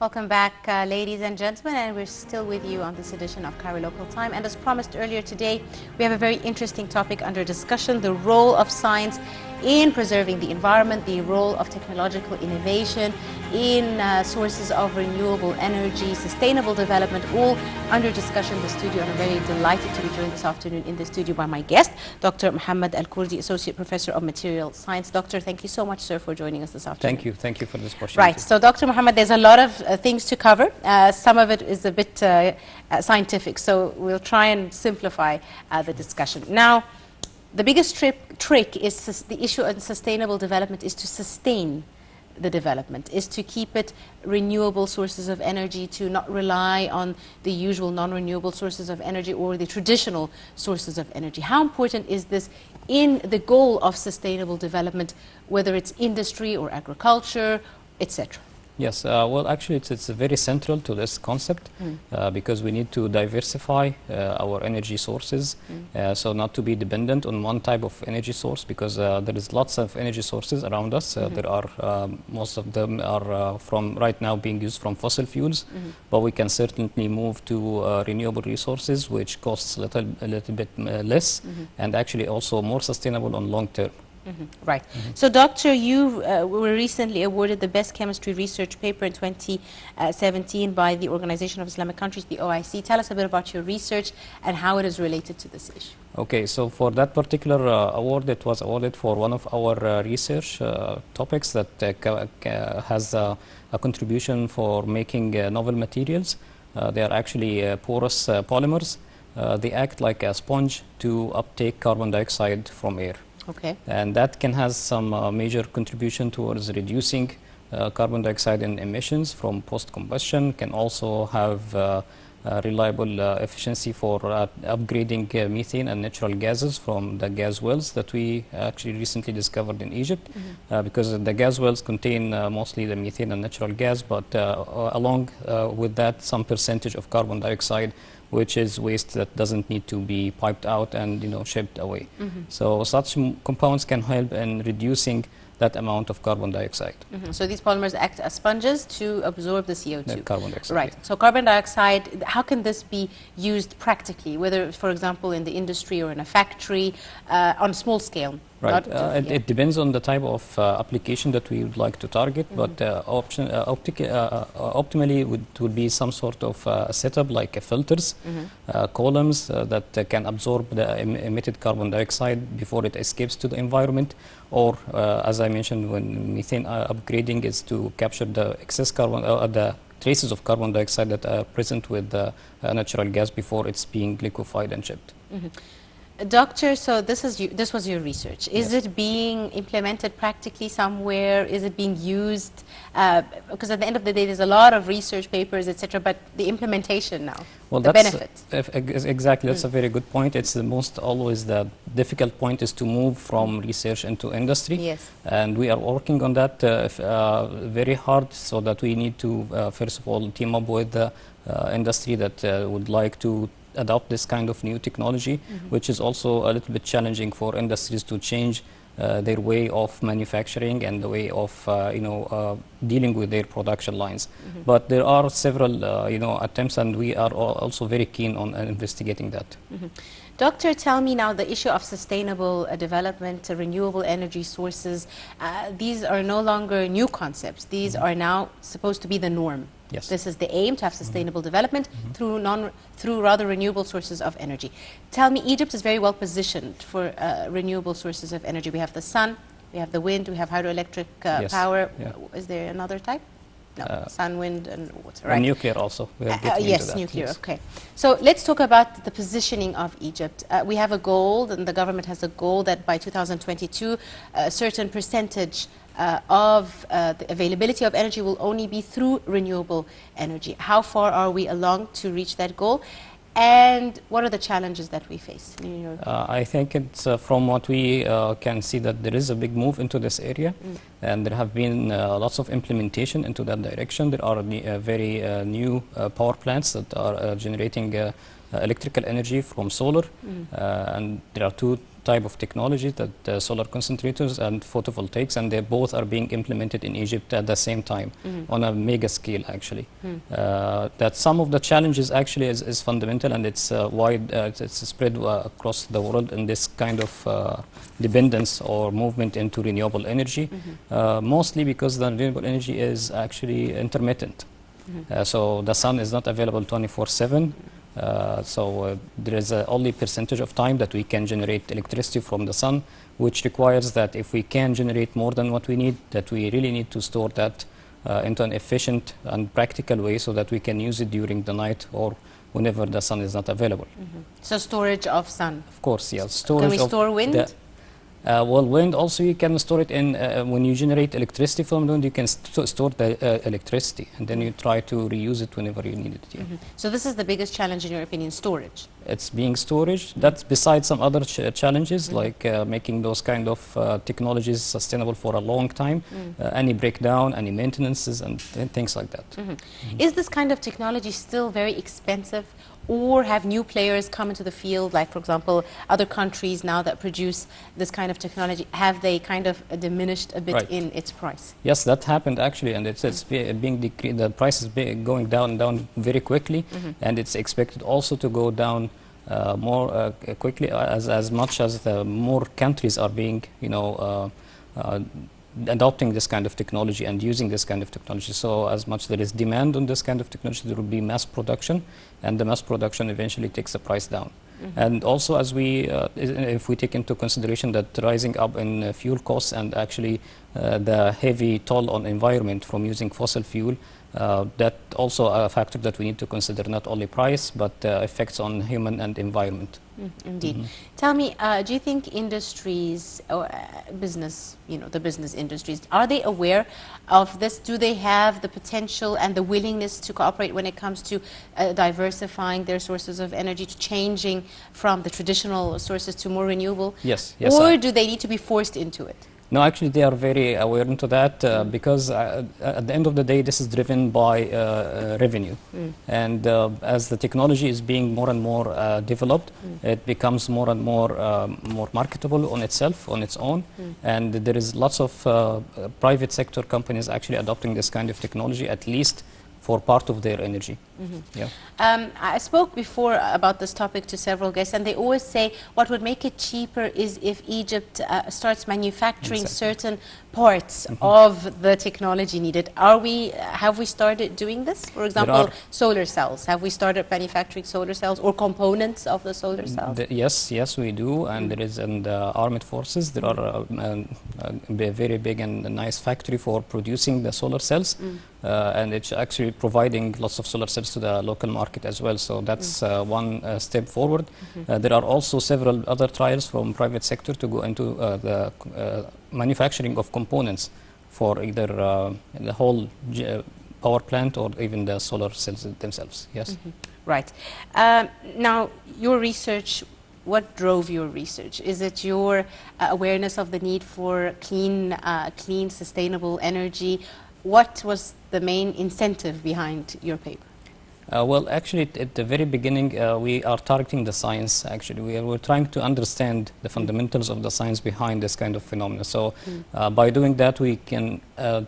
Welcome back, ladies and gentlemen, and we're still with you on this edition of Cairo Local Time. And as promised earlier today, we have a very interesting topic under discussion: the role of science in preserving the environment, the role of technological innovation in sources of renewable energy, sustainable development, all under discussion in the studio. And I'm very delighted to be joined this afternoon in the studio by my guest, Dr. Mohammed Al-Kurdi, Associate Professor of Material Science. Doctor, thank you so much, sir, for joining us this afternoon. Thank you for this opportunity. Right, so Dr. Mohammed, there's a lot of things to cover. Some of it is a bit scientific, so we'll try and simplify the discussion. Now, the biggest trick is the issue of sustainable development is to sustain the development, is to keep it renewable sources of energy, to not rely on the usual non-renewable sources of energy or the traditional sources of energy. How important is this in the goal of sustainable development, whether it's industry or agriculture, etc.? Yes, well, actually, it's very central to this concept because we need to diversify our energy sources, so not to be dependent on one type of energy source, because there is lots of energy sources around us. There are most of them are from right now being used from fossil fuels, but we can certainly move to renewable resources, which costs a little bit less and actually also more sustainable on long term. Right. So, Doctor, you were recently awarded the Best Chemistry Research Paper in 2017 by the Organization of Islamic Countries, the OIC. Tell us a bit about your research and how it is related to this issue. Okay, so for that particular award, it was awarded for one of our research topics that has a contribution for making novel materials. They are actually porous polymers. They act like a sponge to uptake carbon dioxide from air. Okay. And that can have some major contribution towards reducing carbon dioxide emissions from post-combustion, can also have reliable efficiency for upgrading methane and natural gases from the gas wells that we actually recently discovered in Egypt, because the gas wells contain mostly the methane and natural gas, but along with that some percentage of carbon dioxide, which is waste that doesn't need to be piped out and shipped away. So such compounds can help in reducing that amount of carbon dioxide. So these polymers act as sponges to absorb the CO2. The carbon dioxide. Right. Yeah. So carbon dioxide, how can this be used practically, whether, for example, in the industry or in a factory, on a small scale? Right. It depends on the type of application that we would like to target, but optimally it would be some sort of setup like filters, columns that can absorb the emitted carbon dioxide before it escapes to the environment, or as I mentioned, when methane upgrading is to capture the excess carbon, the traces of carbon dioxide that are present with the natural gas before it's being liquefied and shipped. Doctor, so this was your research. Is it being implemented practically somewhere? Is it being used? Because at the end of the day, there's a lot of research papers, etc., but the implementation now, well, the benefits. Exactly, that's a very good point. It's always the difficult point is to move from research into industry. Yes. And we are working on that very hard, so that we need to, first of all, team up with the industry that would like to adopt this kind of new technology, which is also a little bit challenging for industries to change their way of manufacturing and the way of dealing with their production lines. But there are several attempts, and we are also very keen on investigating that. Doctor, tell me now, the issue of sustainable development, renewable energy sources, these are no longer new concepts. These are now supposed to be the norm. Yes. This is the aim, to have sustainable development through rather renewable sources of energy. Tell me, Egypt is very well positioned for renewable sources of energy. We have the sun, we have the wind, we have hydroelectric power. Yeah. Is there another type? No, sun, wind, and water. Right. And nuclear also. We are getting yes, into that. Nuclear. Yes. Okay. So let's talk about the positioning of Egypt. We have a goal, and the government has a goal that by 2022, a certain percentage of the availability of energy will only be through renewable energy. How far are we along to reach that goal? And what are the challenges that we face? I think it's from what we can see that there is a big move into this area, and there have been lots of implementation into that direction. There are very new power plants that are generating electrical energy from solar, and there are two type of technology, that solar concentrators and photovoltaics, and they both are being implemented in Egypt at the same time on a mega scale, actually. That some of the challenges actually is fundamental, and it's wide, it's spread across the world in this kind of dependence or movement into renewable energy, mostly because the renewable energy is actually intermittent. So the sun is not available 24/7. So there is only percentage of time that we can generate electricity from the sun, which requires that if we can generate more than what we need, that we really need to store that into an efficient and practical way so that we can use it during the night or whenever the sun is not available. So storage of sun. Of course, yes. Storage Can we of store wind? well, wind also you can store it in, when you generate electricity from wind, you can store the electricity, and then you try to reuse it whenever you need it. Yeah. So this is the biggest challenge in your opinion, storage. It's being storage. That's besides some other challenges like making those kind of technologies sustainable for a long time, any breakdown, any maintenances, and things like that. Is this kind of technology still very expensive? Or have new players come into the field, like, for example, other countries now that produce this kind of technology, have they kind of diminished a bit in its price? Yes, that happened actually, and it's being decreased. The price is going down very quickly, and it's expected also to go down more quickly as much as the more countries are being, adopting this kind of technology and using this kind of technology. So as much there is demand on this kind of technology, there will be mass production, and the mass production eventually takes the price down. And also, as if we take into consideration that rising up in fuel costs and actually the heavy toll on environment from using fossil fuel, that also a factor that we need to consider, not only price, but effects on human and environment. Indeed. Tell me, do you think industries, or business, the business industries, are they aware of this? Do they have the potential and the willingness to cooperate when it comes to diversifying their sources of energy, to changing from the traditional sources to more renewable? Yes. Or do they need to be forced into it? No, actually, they are very aware into that because at the end of the day, this is driven by revenue. And as the technology is being more and more developed, it becomes more and more marketable on itself, on its own. And there is lots of private sector companies actually adopting this kind of technology, at least for part of their energy. Yeah. I spoke before about this topic to several guests, and they always say what would make it cheaper is if Egypt starts manufacturing certain parts of the technology needed. Have we started doing this? For example, solar cells. Have we started manufacturing solar cells or components of the solar cells? Yes, we do. And there is in the armed forces, there are a very big and nice factory for producing the solar cells. And it's actually providing lots of solar cells to the local market as well. So that's one step forward. There are also several other trials from private sector to go into the manufacturing of components for either the whole power plant or even the solar cells themselves. Yes. Right. Now, your research, what drove your research? Is it your awareness of the need for clean, sustainable energy? What was the main incentive behind your paper? Well, actually, at the very beginning, we are targeting the science, actually. We're trying to understand the fundamentals of the science behind this kind of phenomena. So by doing that, we can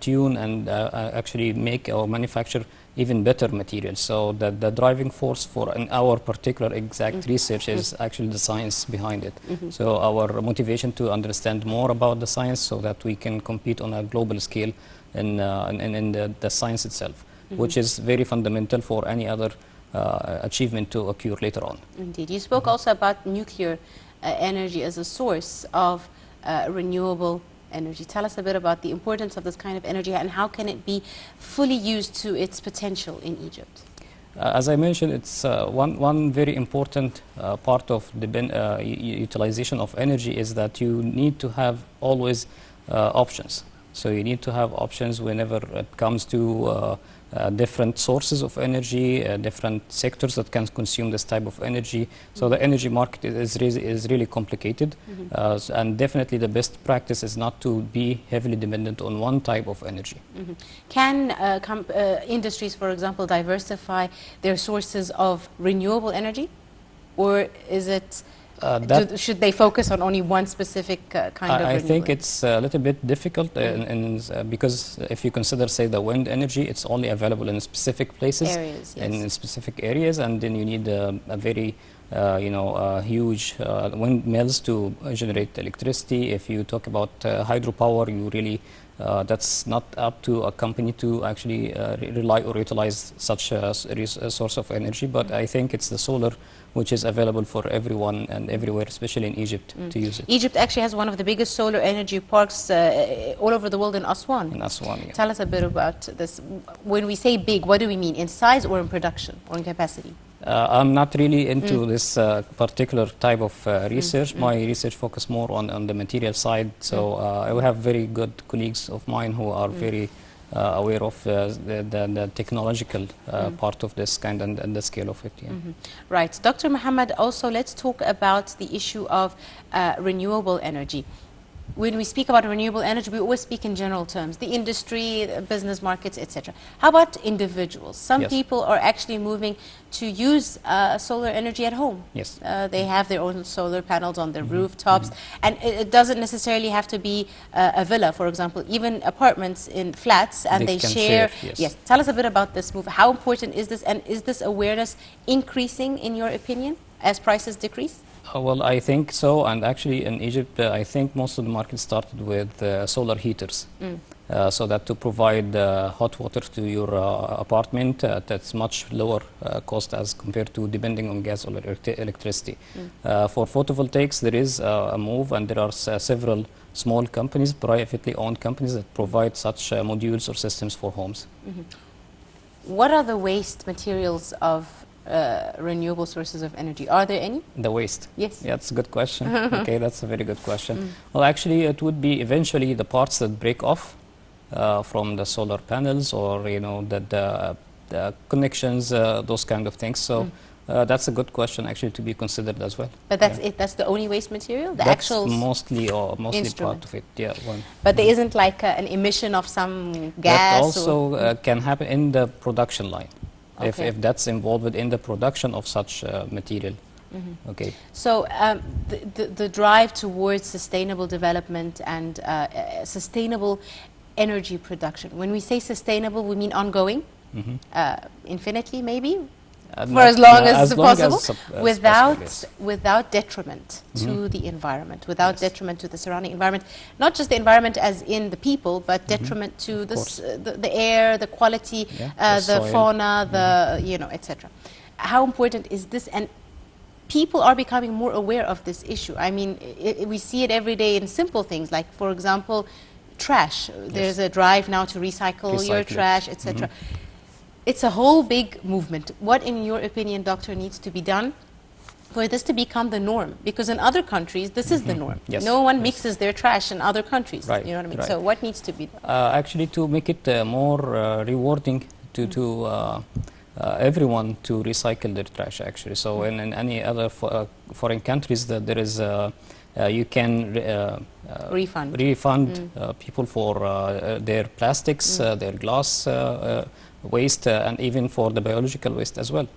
tune and actually make or manufacture even better materials. So the driving force for our particular exact research is actually the science behind it. So our motivation to understand more about the science so that we can compete on a global scale in the science itself, which is very fundamental for any other achievement to occur later on. Indeed. You spoke also about nuclear energy as a source of renewable energy. Tell us a bit about the importance of this kind of energy and how can it be fully used to its potential in Egypt? As I mentioned, it's one very important part of the utilization of energy is that you need to have always options. So you need to have options whenever it comes to different sources of energy, different sectors that can consume this type of energy. So the energy market is really complicated, and definitely the best practice is not to be heavily dependent on one type of energy. Can industries, for example, diversify their sources of renewable energy, or is it Should they focus on only one specific kind of I renewable think energy? it's a little bit difficult because if you consider, say, the wind energy, it's only available in specific places, Areas, yes. in specific areas, and then you need a very huge windmills to generate electricity. If you talk about hydropower, you really that's not up to a company to actually rely or utilize such a source of energy. But I think it's the solar which is available for everyone and everywhere, especially in Egypt, to use it. Egypt actually has one of the biggest solar energy parks all over the world in Aswan. In Aswan, yeah. Tell us a bit about this. When we say big, what do we mean? In size or in production or in capacity? I'm not really into this particular type of research. My research focus more on the material side. So I have very good colleagues of mine who are very aware of the technological part of this kind and the scale of it. Yeah. Right. Dr. Mohammed, also let's talk about the issue of renewable energy. When we speak about renewable energy, we always speak in general terms, the industry, the business markets, etc. How about individuals? Some Yes. people are actually moving to use solar energy at home. Yes. They have their own solar panels on their rooftops, and it doesn't necessarily have to be a villa, for example, even apartments in flats, and They they can share. share, yes. Tell us a bit about this move. How important is this, and is this awareness increasing, in your opinion, as prices decrease? Well, I think so, and actually in Egypt, I think most of the market started with solar heaters, so that to provide hot water to your apartment, that's much lower cost as compared to depending on gas or electricity. For photovoltaics, there is a move, and there are several small companies, privately owned companies, that provide such modules or systems for homes. What are the waste materials of renewable sources of energy? Are there any? The waste? Yes. Yeah, that's a good question. Okay, that's a very good question. Well, actually, it would be eventually the parts that break off from the solar panels, or the connections, those kind of things. So that's a good question actually to be considered as well. But that's it. That's the only waste material. The That's actual mostly part instrument. of it. Yeah. But there isn't like an emission of some gas. That also can happen in the production line. Okay. If that's involved within the production of such material. Okay. So the drive towards sustainable development and sustainable energy production. When we say sustainable, we mean ongoing, infinitely maybe, for as long as possible, without detriment to the environment, without detriment to the surrounding environment. Not just the environment as in the people, but detriment to the air, the quality, the fauna, etc. How important is this? And people are becoming more aware of this issue. I mean, we see it every day in simple things, like, for example, trash. There's a drive now to recycle your trash, etc. It's a whole big movement. What, in your opinion, Doctor, needs to be done for this to become the norm? Because in other countries, this is the norm. Yes. No one mixes their trash in other countries. Right. You know what I mean? Right. So what needs to be done? Actually, to make it more rewarding to everyone to recycle their trash, actually. So in any other foreign countries, that there is you can refund people for their plastics, their glass waste, and even for the biological waste as well.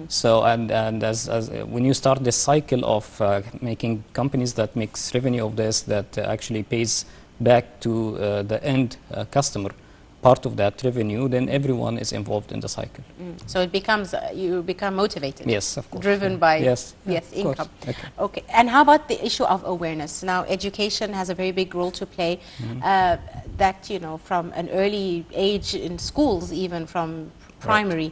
So and as when you start this cycle of making companies that makes revenue of this, that actually pays back to the end customer part of that revenue, then everyone is involved in the cycle. So it becomes, you become motivated. Yes, of course. Driven by income. Okay. And how about the issue of awareness? Now, education has a very big role to play. That, you know, from an early age in schools, even from primary,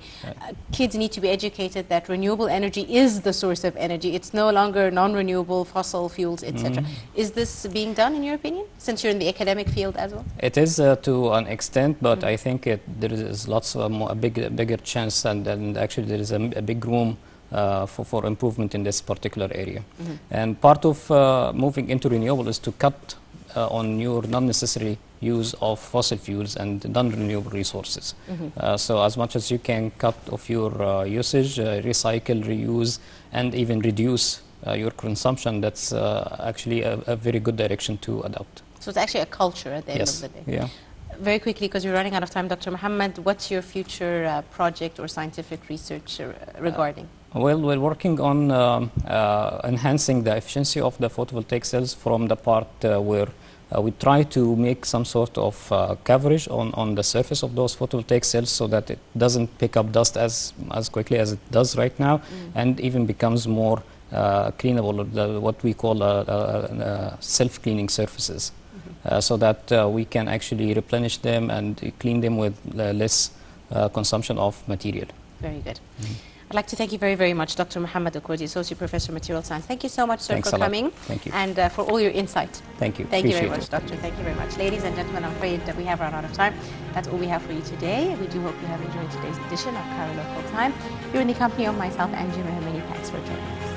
kids need to be educated that renewable energy is the source of energy. It's no longer non-renewable fossil fuels, etc. Is this being done, in your opinion, since you're in the academic field as well? It is to an extent, but I think there is lots of a bigger chance, and actually there is a big room for improvement in this particular area. And part of moving into renewable is to cut on your non-necessary use of fossil fuels and non-renewable resources. So as much as you can cut off your usage, recycle, reuse, and even reduce your consumption, that's actually a very good direction to adopt. So it's actually a culture at the end of the day. Yeah. very quickly, because we're running out of time, Dr. Mohammed, what's your future project or scientific research regarding? Well, we're working on enhancing the efficiency of the photovoltaic cells from the part where we try to make some sort of coverage on the surface of those photovoltaic cells so that it doesn't pick up dust as quickly as it does right now, and even becomes more cleanable, what we call self-cleaning surfaces, so that we can actually replenish them and clean them with less consumption of material. Very good. I'd like to thank you very, very much, Dr. Mohammed Okurdi, Associate Professor of Material Science. Thank you so much, sir, Thanks for a lot. coming. Thank you. And for all your insight. Thank you. Thank you very Appreciate much, it. Doctor. Thank you very much. Ladies and gentlemen, I'm afraid that we have run out of time. That's all we have for you today. We do hope you have enjoyed today's edition of Cairo Local Time. You're in the company of myself, Angie Mohamedi. Thanks for joining us.